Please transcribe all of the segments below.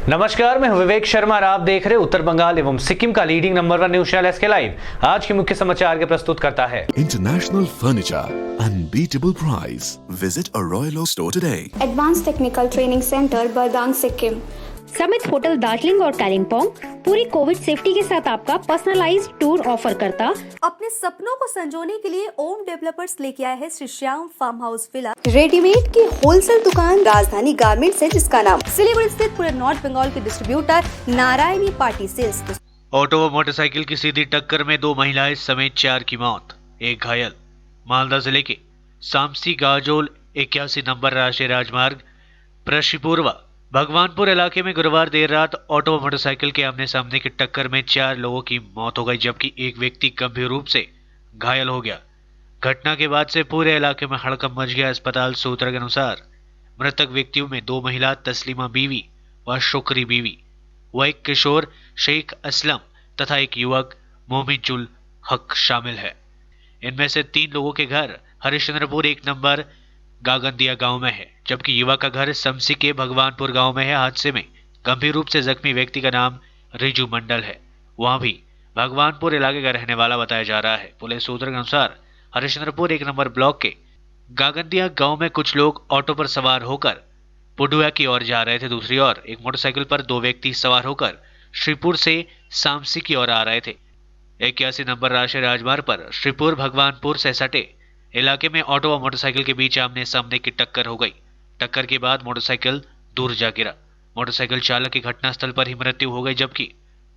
नमस्कार, मैं हूं विवेक शर्मा और आप देख रहे हैं उत्तर बंगाल एवं सिक्किम का leading number 1 news channel SK live. आज के मुख्य समाचार के प्रस्तुत करता है International Furniture, unbeatable price. Visit a Royal Store today. Advance technical training centre Bardang Sikkim. Summit Hotel Darjeeling और कालिम्पोंग पूरी कोविड सेफ्टी के साथ आपका पर्सनलाइज्ड टूर ऑफर करता। अपने सपनों को संजोने के लिए ओम डेवलपर्स लेके आया है Shri Shyam farm house villa, readymade की होलसेल दुकान राजधानी गारमेंट्स है, जिसका नाम सिलीगुड़ी स्थित पूरे नॉर्थ बंगाल के distributor Narayani party sales. Auto व मोटरसाइकिल की सीधी टक्कर में 2 महिलाएं समेत 4 की मौत, 1 घायल। मालदा जिले के सामसी गाजोल 81 नंबर राष्ट्रीय राजमार्ग प्रशिपूर्वा भगवानपुर इलाके में गुरुवार देर रात ऑटो व मोटरसाइकिल के आमने सामने की टक्कर में 4 लोगों की मौत हो गई, जबकि एक व्यक्ति गंभीर रूप से घायल हो गया। घटना के बाद से पूरे इलाके में हड़कंप मच गया। अस्पताल सूत्र के अनुसार मृतक व्यक्तियों में 2 महिला तस्लीमा बीवी व शुक्री बीवी व एक किशोर शेख असलम तथा एक युवक मोमिजुल हक शामिल है। इनमें से 3 लोगों के घर हरिश्चंद्रपुर 1 नंबर गागंदिया गांव में है, जबकि युवा का घर समसी के भगवानपुर गांव में है। हादसे में गंभीर रूप से जख्मी व्यक्ति का नाम रिजू मंडल है, वह भी भगवानपुर इलाके का रहने वाला बताया जा रहा है। पुलिस सूत्र के अनुसार हरिश्चंद्रपुर 1 नंबर ब्लॉक के गागंदिया गांव में कुछ लोग ऑटो पर सवार होकर पुडुआ की ओर जा रहे थे। दूसरी ओर एक मोटरसाइकिल पर 2 व्यक्ति सवार होकर श्रीपुर से सामसी की ओर आ रहे थे। 81 नंबर राष्ट्रीय राजमार्ग पर श्रीपुर भगवानपुर से सटे इलाके में ऑटो व मोटरसाइकिल के बीच आमने सामने की टक्कर हो गई। टक्कर के बाद मोटरसाइकिल दूर जा गिरा। मोटरसाइकिल चालक की घटनास्थल पर ही मृत्यु हो गई, जबकि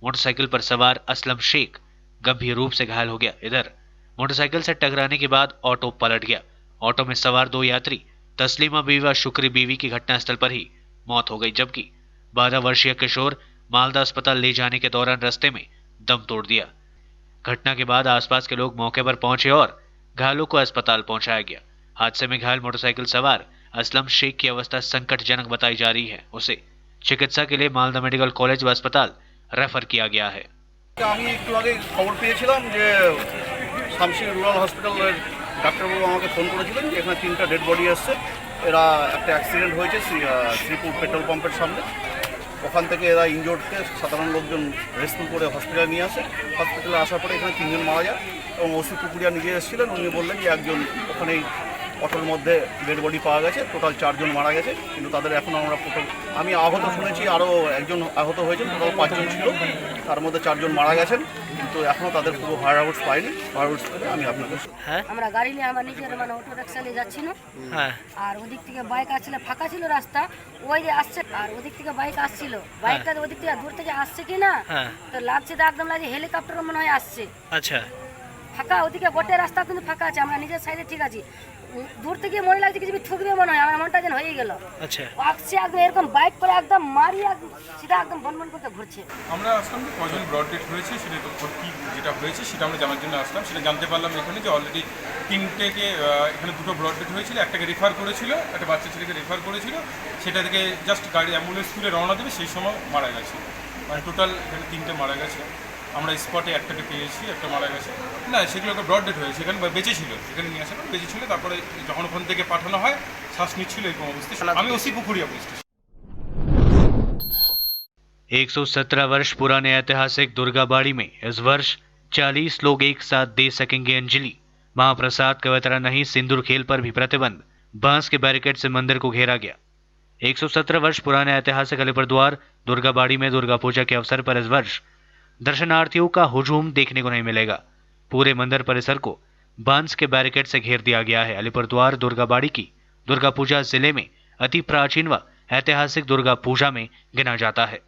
मोटरसाइकिल पर सवार असलम शेख गंभीर रूप से घायल हो गया। इधर मोटरसाइकिल से टकराने के बाद ऑटो पलट गया। ऑटो में सवार 2 यात्री तस्लीमा बीवी व शुक्री बीवी की घटनास्थल पर ही मौत हो गई, जबकि 12 वर्षीय किशोर मालदा अस्पताल ले जाने के दौरान रास्ते में दम तोड़ दिया। घटना के बाद आसपास के लोग मौके पर पहुंचे और घायलों को अस्पताल पहुंचाया गया। हादसे में घायल मोटरसाइकिल सवार असलम शेख की अवस्था संकटजनक बताई जा रही है। उसे चिकित्सा के लिए मालदा मेडिकल कॉलेज व अस्पताल रेफर किया गया है। আমি একটু আগে খবর পেয়েছিলাম যে শামসি রুরাল হসপিটালের ডাক্তারবাবু আমাকে ফোন করেছিলেন যে এখানে 3টা ডেড বডি আসছে। এরা একটা অ্যাক্সিডেন্ট হয়েছে শ্রীপুর পেট্রোল পাম্পের সামনে। ওখান থেকে এরা ইনজোর্ডকে সাধারণ লোকজন রেস্কিউ করে হসপিটালে নিয়ে আসে। হসপিটালে আসার পরে এখানে 3 জন মারা যায় এবং ওসি কুকুরিয়া নিজে এসেছিলেন। উনি বললেন যে একজন ওখানেই অটোর মধ্যে ডেড বডি পাওয়া গেছে। টোটাল 4 জন মারা গেছে, কিন্তু তাদের এখন আমরা আমি আহত শুনেছি আরও একজন আহত হয়েছেন। টোটাল 5 জন ছিল, তার মধ্যে 4 জন মারা গেছেন, কিন্তু এখনও তাদের পুরো ফায়ার আউটস পাইনি। ফায়ার আউটস পেলে আমি আপনাকে আমরা গাড়ি নিয়ে আমার নিজের অটো রিক্সা নিয়ে যাচ্ছিল, আর ওদিক থেকে বাইক আসছিল, ফাঁকা ছিল রাস্তা, ওই যে আসছে, আর ওদিক থেকে বাইক আসছিল। বাইকটা ওদিক থেকে দূর থেকে আসছে কিনা তো লাগছে, তো একদম লাগছে হেলিকপ্টার মনে হয় আসছে। আচ্ছা, ফাঁকা ওদিকে বটে রাস্তা কিন্তু ফাঁকা আছে, আমরা নিজের সাইডে ঠিক আছি। দূর থেকে মনে লাগছে কিছু ঠুকবে মনে হয়, আমার মনটা যেন হয়ে গেল। আচ্ছা, আসছে একদম এরকম বাইক করে একদম মারি একদম সিধা একদম বনবন করতে ঘুরছে। আমরা আসলাম যে কজন ব্রড ডেট হয়েছে সেটা কি যেটা হয়েছে সেটা আমরা জানার জন্য আসলাম। সেটা জানতে পারলাম এখানে যে অলরেডি 3টেকে এখানে 2টো ব্রড ডেট হয়েছিল, একটাকে রেফার করেছিল, একটা বাচ্চা ছেলেকে রেফার করেছিল। সেটা থেকে জাস্ট গাড়ি অ্যাম্বুলেন্স স্কুলে রওনা দেবে সেই সময় মারা গেছে। মানে টোটাল এখানে 3টে মারা গেছে। আমরা স্পটে একটাকে পেয়েছি, একটা মারা গেছে। না, সেগুলোকে ব্রড ডেট হয়েছে, এখানে বেঁচে ছিল, এখানে নিয়ে আসা বেঁচে ছিল। তারপরে যখন ওখান থেকে পাঠানো হয় শ্বাস নিচ্ছিল এরকম অবস্থা। আমি ওসি পুকুরিয়া পুলিশ স্টেশন। 117 वर्ष पुराने ऐतिहासिक दुर्गाबाड़ी में इस वर्ष 40 लोग एक साथ दे सकेंगे अंजलि। महाप्रसाद का वितरण नहीं, सिंदूर खेल पर भी प्रतिबंध। बांस के बैरिकेड से मंदिर को घेरा गया। 117 वर्ष पुराने ऐतिहासिक अलीपुरद्वार दुर्गाबाड़ी में दुर्गा पूजा के अवसर पर इस वर्ष दर्शनार्थियों का हुजूम देखने को नहीं मिलेगा। पूरे मंदिर परिसर को बांस के बैरिकेड से घेर दिया गया है। अलीपुरद्वार दुर्गाबाड़ी की दुर्गा पूजा जिले में अति प्राचीन व ऐतिहासिक दुर्गा पूजा में गिना जाता है।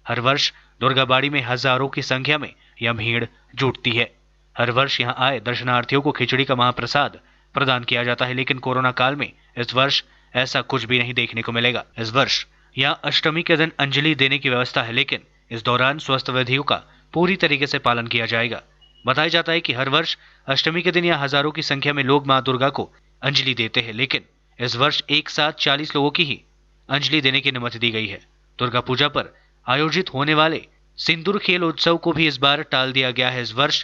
हर वर्ष दुर्गाबाड़ी में हजारों की संख्या में यह भीड़ जुटती है। हर वर्ष यहां आए दर्शनार्थियों को खिचड़ी का महाप्रसाद प्रदान किया जाता है, लेकिन कोरोना काल में इस वर्ष ऐसा कुछ भी नहीं देखने को मिलेगा। इस वर्ष यहां अष्टमी के दिन अंजलि देने की व्यवस्था है, लेकिन इस दौरान स्वास्थ्य विधियों का पूरी तरीके से पालन किया जाएगा। बताया जाता है कि हर वर्ष अष्टमी के दिन यहां हजारों की संख्या में लोग मां दुर्गा को अंजलि देते हैं, लेकिन इस वर्ष एक साथ 40 लोगों की ही अंजलि देने की अनुमति दी गई है। दुर्गा पूजा पर आयोजित होने वाले सिंदूर खेल उत्सव को भी इस बार टाल दिया गया है। इस वर्ष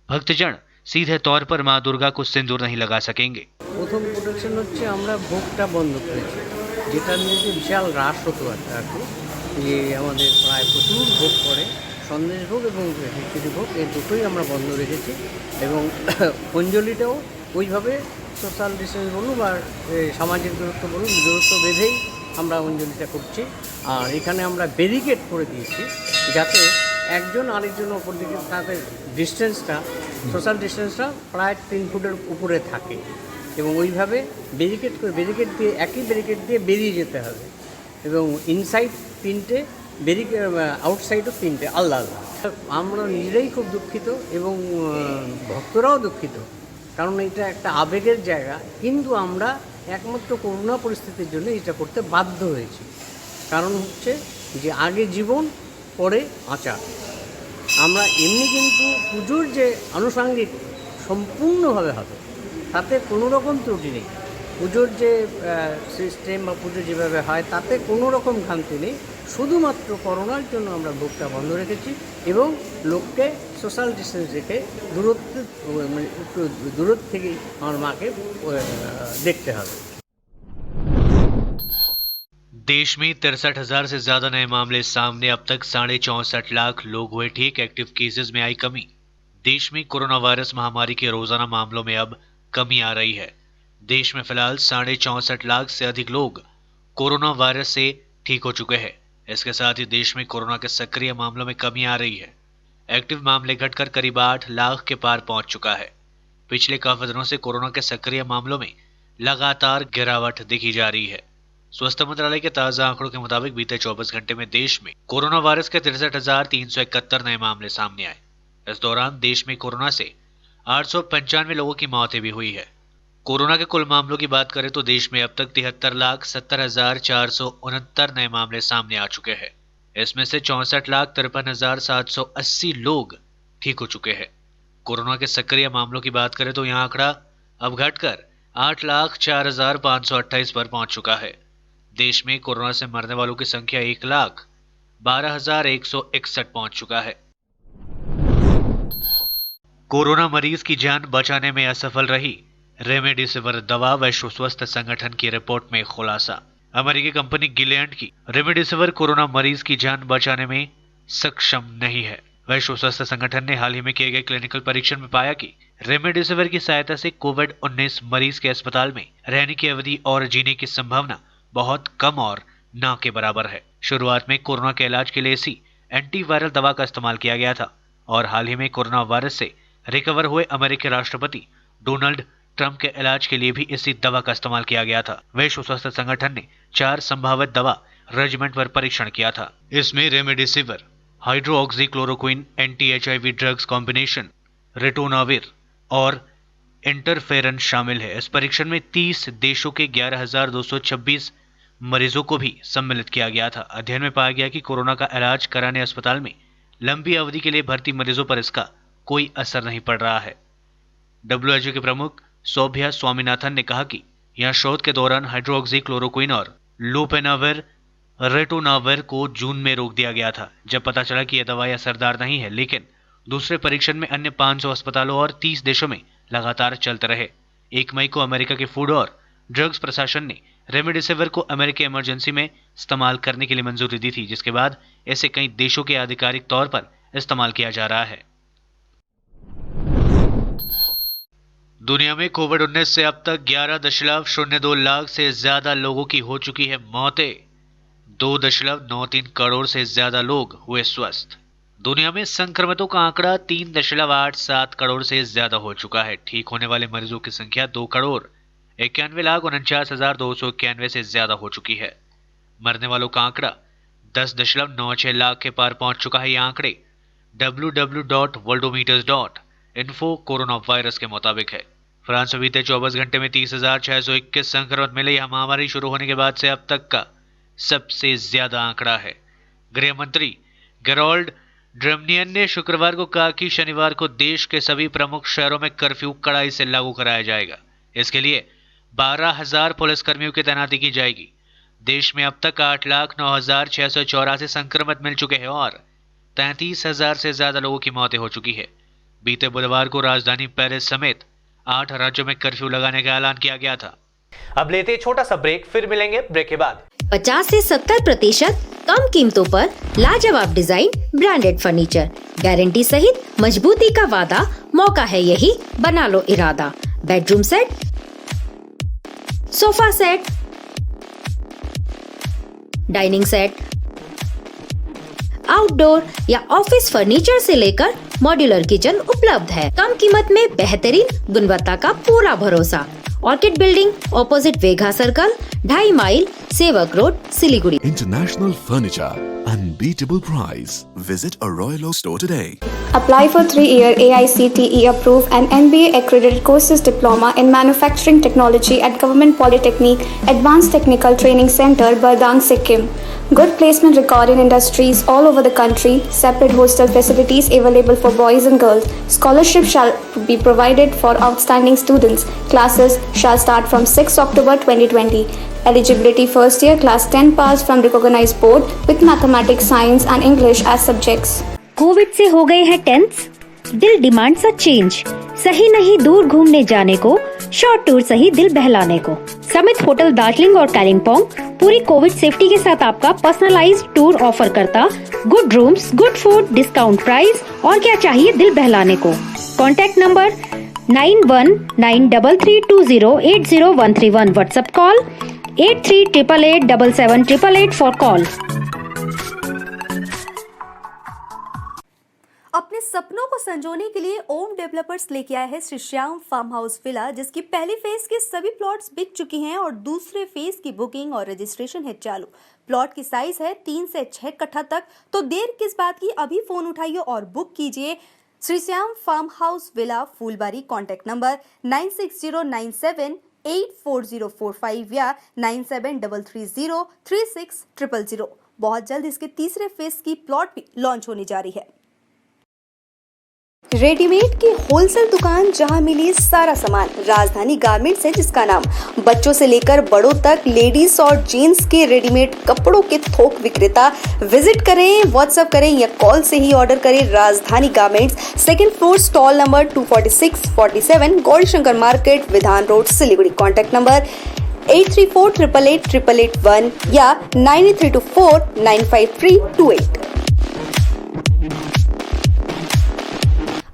भक्तजन सीधे तौर पर मां दुर्गा को सिंदूर नहीं लगा सकेंगे। প্রথম প্রোটেকশন হচ্ছে আমরা ভোগটা বন্ধ করেছি, যেটার মধ্যে বিশাল হ্রাস হতো আর কি। যে আমাদের প্রায় প্রচুর ভোগ করে, সন্দেশ ভোগ এবং খিচুড়ি ভোগ, এই দুটোই আমরা বন্ধ রেখেছি। এবং অঞ্জলিটাও ওইভাবে সোশ্যাল ডিস্টেন্স বলুন বা সামাজিক দূরত্ব বলুন, দূরত্ব বেঁধেই আমরা অঞ্জলিটা করছি। আর এখানে আমরা ব্যারিকেড করে দিয়েছি যাতে একজন আরেকজনের ওপর দিকে তাদের ডিস্টেন্সটা, সোশ্যাল ডিস্টেন্সটা প্রায় 3 ফুটের উপরে থাকে এবং ওইভাবে ব্যারিকেড দিয়ে একই ব্যারিকেড দিয়ে বেরিয়ে যেতে হবে এবং ইনসাইড 3টে ব্যারিকেড, আউটসাইডও 3টে আলাদা আলাদা। আমরা নিজেরাই খুব দুঃখিত এবং ভক্তরাও দুঃখিত, কারণ এটা একটা আবেগের জায়গা, কিন্তু আমরা একমাত্র করোনা পরিস্থিতির জন্য এটা করতে বাধ্য হয়েছি। কারণ হচ্ছে যে আগে জীবন পরে আচার। আমরা এমনি কিন্তু পুজোর যে আনুষঙ্গিক সম্পূর্ণভাবে হবে, তাতে কোনো রকম ত্রুটি নেই। পুজোর যে সিস্টেম বা পুজো যেভাবে হয় তাতে কোনো রকম ভ্রান্তি নেই। শুধুমাত্র করোনার জন্য আমরা ভোগটা বন্ধ রেখেছি এবং লোককে সোশ্যাল ডিস্টেন্স রেখে একটু দূরত্ব থেকেই আমার মাকে দেখতে হবে। देश में 63,000 से ज्यादा नए मामले सामने। अब तक 64.5 लाख लोग हुए ठीक। एक्टिव केसेस में आई कमी। देश में कोरोना वायरस महामारी के रोजाना मामलों में अब कमी आ रही है। देश में फिलहाल 64.5 लाख से अधिक लोग कोरोना वायरस से ठीक हो चुके हैं। इसके साथ ही देश में कोरोना के सक्रिय मामलों में कमी आ रही है। एक्टिव मामले घटकर करीब 8 लाख के पार पहुंच चुका है। पिछले काफी दिनों से कोरोना के सक्रिय मामलों में लगातार गिरावट दिखी जा रही है। स्वास्थ्य मंत्रालय के ताजा आंकड़ों के मुताबिक बीते 24 घंटे में देश में कोरोना वायरस के 63,371 नए मामले सामने आए। इस दौरान देश में कोरोना से 895 लोगों की मौतें भी हुई है। कोरोना के कुल मामलों की बात करें तो देश में अब तक 73,70,469 नए मामले सामने आ चुके हैं। इसमें से 64,53,780 लोग ठीक हो चुके हैं। कोरोना के सक्रिय मामलों की बात करें तो यह आंकड़ा अब घटकर 8,04,528 पर पहुंच चुका है। देश में कोरोना से मरने वालों की संख्या 1,12,161 पहुंच चुका है। कोरोना मरीज की जान बचाने में असफल रही रेमडेसिविर दवा। विश्व स्वास्थ्य संगठन की रिपोर्ट में खुलासा। अमेरिकी कंपनी गिलेड की रेमडेसिविर कोरोना मरीज की जान बचाने में सक्षम नहीं है। विश्व स्वास्थ्य संगठन ने हाल ही में किए गए क्लिनिकल परीक्षण में पाया कि रेमडेसिविर की सहायता से कोविड-19 मरीज के अस्पताल में रहने की अवधि और जीने की संभावना बहुत कम और ना के बराबर है। शुरुआत में कोरोना के इलाज के लिए इसी एंटीवायरल दवा का इस्तेमाल किया गया था और हाल ही में कोरोना वायरस से रिकवर हुए अमेरिकी राष्ट्रपति डोनाल्ड ट्रंप के इलाज के लिए भी इसी दवा का इस्तेमाल किया गया था। विश्व स्वास्थ्य संगठन ने 4 संभावित दवा रेजिमेंट पर परीक्षण किया था। इसमें remdesivir, hydroxychloroquine, anti HIV drugs combination, ritonavir और इंटरफेरन शामिल है। इस परीक्षण में 30 देशों के 11,226 मरीजों को भी सम्मिलित किया गया था। अध्ययन में पाया गया कि कोरोना का इलाज कराने अस्पताल में लंबी अवधि के लिए भर्ती मरीजों पर इसका कोई असर नहीं पड़ रहा है। WHO के प्रमुख सौभ्या स्वामीनाथन ने कहा कि यह शोध के दौरान हाइड्रोक्सीक्लोरोक्विन और लोपेनाविर, रेटोनाविर को जून में रोक दिया गया था, जब पता चला कि यह दवाई असरदार नहीं है, लेकिन दूसरे परीक्षण में अन्य 500 अस्पतालों और 30 देशों में लगातार चलते रहे। 1 मई को अमेरिका के फूड और ड्रग्स प्रशासन ने रेमडेसिविर को अमेरिकी इमरजेंसी में इस्तेमाल करने के लिए मंजूरी दी थी, जिसके बाद इसे कई देशों के आधिकारिक तौर पर इस्तेमाल किया जा रहा है। दुनिया में कोविड-19 से अब तक 11.02 लाख से ज्यादा लोगों की हो चुकी है मौतें। 2.93 करोड़ से ज्यादा लोग हुए स्वस्थ। दुनिया में संक्रमितों का आंकड़ा 3.87 करोड़ से ज्यादा हो चुका है। ठीक होने वाले मरीजों की संख्या 2,91,49,291 से ज्यादा हो चुकी है। मरने वालों का आंकड़ा 10.96 लाख के पार पहुंच चुका है। ये आंकड़े www.worldometers.info कोरोना वायरस के मुताबिक है। फ्रांस में बीते 24 घंटे में 30,621 संक्रमित मिले। यह महामारी शुरू होने के बाद से अब तक का सबसे ज्यादा आंकड़ा है। गृह मंत्री गेरोल्ड ड्रमनियन ने शुक्रवार को कहा कि शनिवार को देश के सभी प्रमुख शहरों में कर्फ्यू कड़ाई से लागू कराया जाएगा। इसके लिए 12,000 पुलिसकर्मियों की तैनाती की जाएगी। देश में अब तक 8,09,684 संक्रमित मिल चुके हैं और 33,000 से ज्यादा लोगों की मौतें हो चुकी है। बीते बुधवार को राजधानी पेरिस समेत 8 राज्यों में कर्फ्यू लगाने का ऐलान किया गया था। अब लेते छोटा सा ब्रेक, फिर मिलेंगे ब्रेक के बाद। 50 से 70% कम कीमतों पर लाजवाब डिजाइन, ब्रांडेड फर्नीचर, गारंटी सहित मजबूती का वादा। मौका है यही, बना लो इरादा। Bedroom set, sofa set, dining set, outdoor या ऑफिस फर्नीचर से लेकर मॉड्यूलर किचन उपलब्ध है। कम कीमत में बेहतरीन गुणवत्ता का पूरा भरोसा। Orchid building, opposite Vega circle, 2.5 mile, Sevoke road, Siliguri. International Furniture, unbeatable price. Visit a Royal Oak store today. Apply for 3-year AICTE approved and NBA accredited courses diploma in manufacturing technology at Government Polytechnic Advanced Technical Training Center, Bardang, Sikkim. Good placement record in industries all over the country. Separate hostel facilities available for boys and girls. Scholarship shall be provided for outstanding students. Classes shall start from 6 October 2020. Eligibility first year class 10 pass from recognized board with mathematics, science and English as subjects. Covid से हो गए हैं tense, दिल demands a change. सही नहीं दूर घूमने जाने को, शॉर्ट टूर सही दिल बहलाने को। समिट होटल दार्जिलिंग और कालिम्पोंग पूरी कोविड सेफ्टी के साथ आपका पर्सनलाइज्ड टूर ऑफर करता। Good rooms, good food, discount price और क्या चाहिए दिल बहलाने को। Contact number 919332080131। WhatsApp call 8388877888 for call. अपने सपनों को संजोने के लिए ओम डेवलपर्स लेके आया है Shri Shyam farm house villa, जिसकी पहली फेज के सभी प्लॉट्स बिक चुकी हैं और दूसरे फेज की बुकिंग और रजिस्ट्रेशन है चालू। प्लॉट की साइज है 3 से 6 कट्ठा तक, तो देर किस बात की, अभी फोन उठाइए और बुक कीजिए। Shri Shyam farm house villa, Phulbari. Contact number 9609784045 या 9733036000। बहुत जल्द इसके तीसरे फेज की प्लॉट भी लॉन्च होने जा रही है। रेडीमेड की होलसेल दुकान जहां मिली सारा सामान, राजधानी गारमेंट्स है जिसका नाम। बच्चों से लेकर बड़ों तक लेडीज और जेंट्स के रेडीमेड कपड़ों के थोक विक्रेता। विजिट करें, व्हाट्सएप करें या कॉल से ही ऑर्डर करें। राजधानी garments, 2nd floor, stall number 246-47, Gaurishankar market, विधान रोड, सिलीगुड़ी। कॉन्टैक्ट नंबर 8348888881 या 9324955328।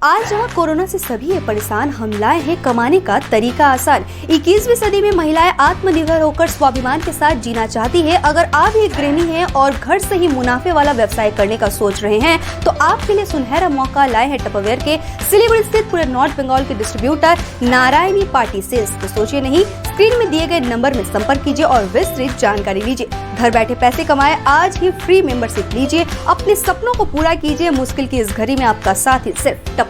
आज जहां कोरोना से सभी है परेशान, हम लाए हैं कमाने का तरीका आसान। 21वीं सदी में महिलाएं आत्मनिर्भर होकर स्वाभिमान के साथ जीना चाहती है। अगर आप एक गृहिणी हैं और घर से ही मुनाफे वाला व्यवसाय करने का सोच रहे हैं, तो आपके लिए सुनहरा मौका लाए हैं टपरवेयर के सिलीगुड़ी स्थित पूरे नॉर्थ बंगाल के डिस्ट्रीब्यूटर नारायणी पार्टी सेल्स। तो सोचिए नहीं, स्क्रीन में दिए गए नंबर में संपर्क कीजिए और विस्तृत जानकारी लीजिए। घर बैठे पैसे कमाए, आज ही फ्री मेंबरशिप लीजिए, अपने सपनों को पूरा कीजिए। मुश्किल की इस घड़ी में आपका साथ ही सिर्फ टपरवेयर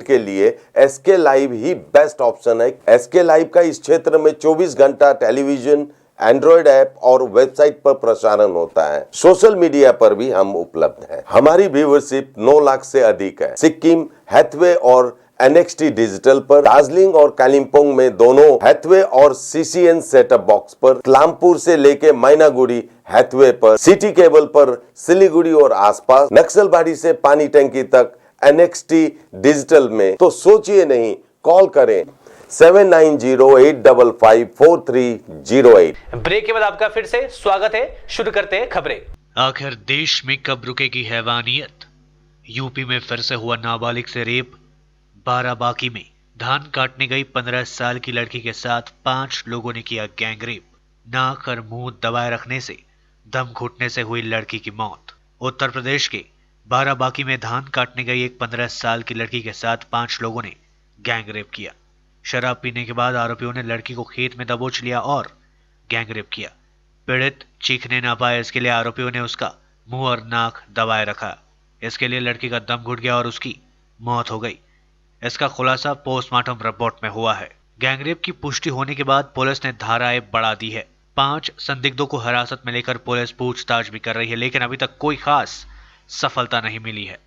के लिए एसके लाइव ही बेस्ट ऑप्शन है। एसके लाइव का इस क्षेत्र में 24 घंटा टेलीविजन, एंड्रॉइड ऐप और वेबसाइट पर प्रसारण होता है। सोशल मीडिया पर भी हम उपलब्ध हैं। हमारी व्यूवरशिप 9 लाख से अधिक है। सिक्किम, हैथवे और NXT डिजिटल पर, दार्जिलिंग और कालिम्पोंग में दोनों हैथवे और CCN सेटअप बॉक्स पर, क्लामपुर से लेके मैनागुड़ी हैथवे पर, सिटी केबल पर सिलीगुड़ी और आसपास, नक्सलबाड़ी से पानी टंकी तक NXT डिजिटल में। तो सोचिए नहीं, कॉल करें 7908554308। ब्रेक के बाद आपका फिर से स्वागत है। शुरू करते हैं खबरें। आखिर देश में कब रुकेगी हैवानियत? यूपी में फिर से हुआ नाबालिग से रेप। बाराबांकी में धान काटने गई 15 साल की लड़की के साथ 5 लोगों ने किया गैंगरेप। नाक और मुंह दबाए रखने से दम घुटने से हुई लड़की की मौत। उत्तर प्रदेश के बाराबांकी में धान काटने गई एक 15 साल की लड़की के साथ 5 लोगों ने गैंगरेप किया। शराब पीने के बाद आरोपियों ने लड़की को खेत में दबोच लिया और गैंगरेप किया। पीड़ित चीखने ना पाए, इसके लिए आरोपियों ने उसका मुंह और नाक दबाए रखा। इसके लिए लड़की का दम घुट गया और उसकी मौत हो गई। इसका खुलासा पोस्टमार्टम रिपोर्ट में हुआ है। गैंगरेप की पुष्टि होने के बाद पुलिस ने धाराएं बढ़ा दी है। 5 संदिग्धों को हिरासत में लेकर पुलिस पूछताछ भी कर रही है, लेकिन अभी तक कोई खास सफलता नहीं मिली है।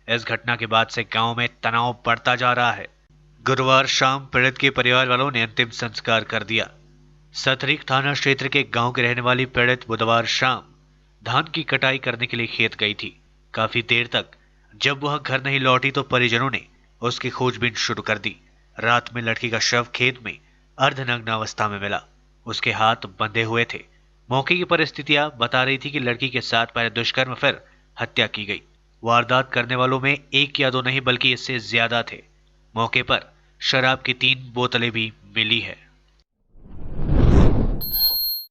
इस घटना के बाद से गांव में तनाव बढ़ता जा रहा है। गुरुवार शाम पीड़ित के परिवार वालों ने अंतिम संस्कार कर दिया। सतरीक थाना क्षेत्र के गांव की रहने वाली पीड़ित बुधवार शाम धान की कटाई करने के लिए खेत गई थी। काफी देर तक जब वह घर नहीं लौटी तो परिजनों ने उसकी खोजबीन शुरू कर दी। रात में लड़की का शव खेत में अर्धनग्न अवस्था में मिला। उसके हाथ बंधे हुए थे। मौके की परिस्थितियां बता रही थी कि लड़की के साथ पहले दुष्कर्म फिर हत्या की गई। वारदात करने वालों में एक या दो नहीं बल्कि इससे ज्यादा थे। मौके पर शराब की 3 बोतलें भी मिली है।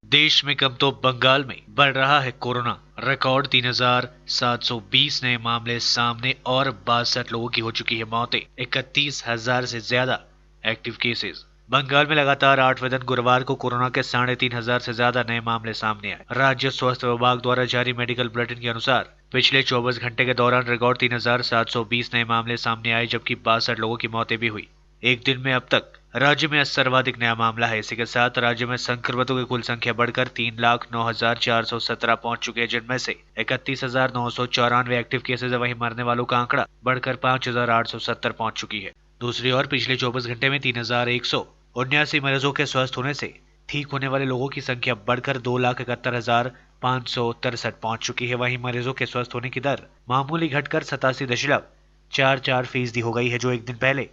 देश में कम तो बंगाल में बढ़ रहा है कोरोना। रिकॉर्ड 3,720 नए मामले सामने और 62 लोगों की हो चुकी है मौतें। 31,000 से ज्यादा एक्टिव केसेस। बंगाल में लगातार 8वें दिन गुरुवार को कोरोना के 3,500 से ज्यादा नए मामले सामने आए। राज्य स्वास्थ्य विभाग द्वारा जारी मेडिकल बुलेटिन के अनुसार पिछले 24 घंटे के दौरान रिकॉर्ड 3,720 नए मामले सामने आए, जबकि 62 लोगों की मौतें भी हुई। एक दिन में अब तक राज्य में सर्वाधिक नया मामला है। इसी के साथ राज्य में संक्रमितों की कुल संख्या बढ़कर 3,09,417 पहुंच चुके हैं, जिनमें से 31,994 एक्टिव केसेज है। वहीं मरने वालों का आंकड़ा बढ़कर 5,870 पहुंच चुकी है। दूसरी ओर पिछले 24 घंटे में 3,179 मरीजों के स्वस्थ होने से ठीक होने वाले लोगों की संख्या बढ़कर 2,71,563 पहुंच चुकी है। वहीं मरीजों के स्वस्थ होने की दर मामूली घटकर 87.44% हो गई है, जो एक दिन पहले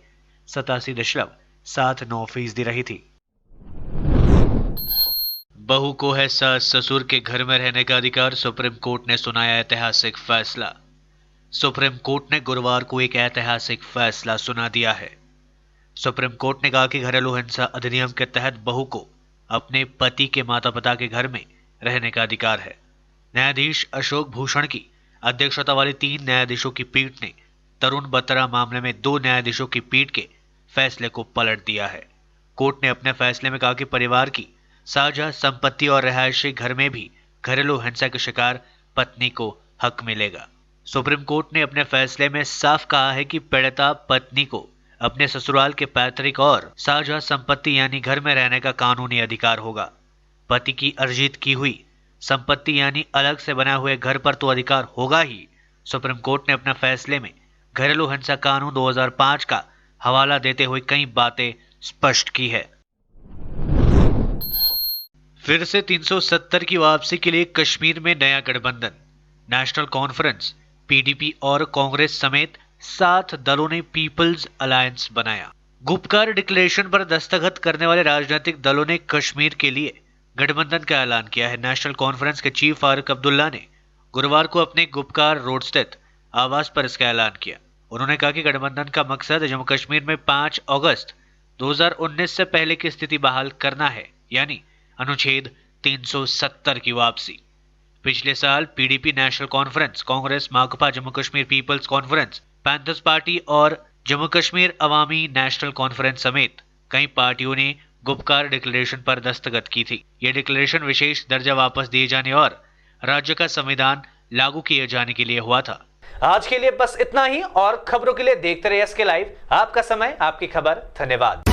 87.79% रही थी। बहू को है सास ससुर के घर में रहने का अधिकार, सुप्रीम कोर्ट ने सुनाया ऐतिहासिक फैसला। सुप्रीम कोर्ट ने गुरुवार को एक ऐतिहासिक फैसला सुना दिया है। सुप्रीम कोर्ट ने कहा कि घरेलू हिंसा अधिनियम के तहत बहू को अपने पति के माता पिता के घर में रहने का अधिकार है। न्यायाधीश अशोक भूषण की अध्यक्षता वाली 3 न्यायाधीशों की पीठ ने तरुण बत्रा मामले में 2 न्यायाधीशों की पीठ के फैसले को पलट दिया है। कोर्ट ने अपने फैसले में कहा कि परिवार की साझा संपत्ति और रिहायशी घर में भी घरेलू हिंसा के शिकार पत्नी को हक मिलेगा। सुप्रीम कोर्ट ने अपने फैसले में साफ कहा है कि पीड़िता पत्नी को अपने ससुराल के पैतृक और साझा संपत्ति यानी घर में रहने का कानूनी अधिकार होगा। पति की अर्जित की हुई संपत्ति यानी अलग से बना हुए घर पर तो अधिकार होगा ही। सुप्रीम कोर्ट ने अपने फैसले में घरेलू हिंसा कानून 2005 का हवाला देते हुए कई बातें स्पष्ट की है। फिर से 370 की वापसी के लिए कश्मीर में नया गठबंधन। नेशनल कॉन्फ्रेंस, पीडीपी और कांग्रेस समेत 7 दलों ने पीपल्स अलायंस बनाया। गुपकार डिक्लेरेशन पर दस्तखत करने वाले राजनीतिक दलों ने कश्मीर के लिए गठबंधन का ऐलान किया है। नेशनल कॉन्फ्रेंस के चीफ फारूक अब्दुल्ला ने गुरुवार को अपने गुपकार रोड स्थित आवास पर इसका ऐलान किया। उन्होंने कहा कि गठबंधन का मकसद जम्मू कश्मीर में 5 अगस्त 2019 से पहले की स्थिति बहाल करना है, यानी अनुच्छेद 370 की वापसी। पिछले साल पीडीपी, नेशनल कॉन्फ्रेंस, कांग्रेस, माकपा, Jammu Kashmir Peoples Conference, Panthers Party और जम्मू कश्मीर अवामी नेशनल कॉन्फ्रेंस समेत कई पार्टियों ने गुपकार डिक्लेरेशन पर दस्तखत की थी। यह डिक्लेरेशन विशेष दर्जा वापस दिए जाने और राज्य का संविधान लागू किए जाने के लिए हुआ था। आज के लिए बस इतना ही और खबरों के लिए देखते रहिए एसके लाइव। आपका समय, आपकी खबर। धन्यवाद।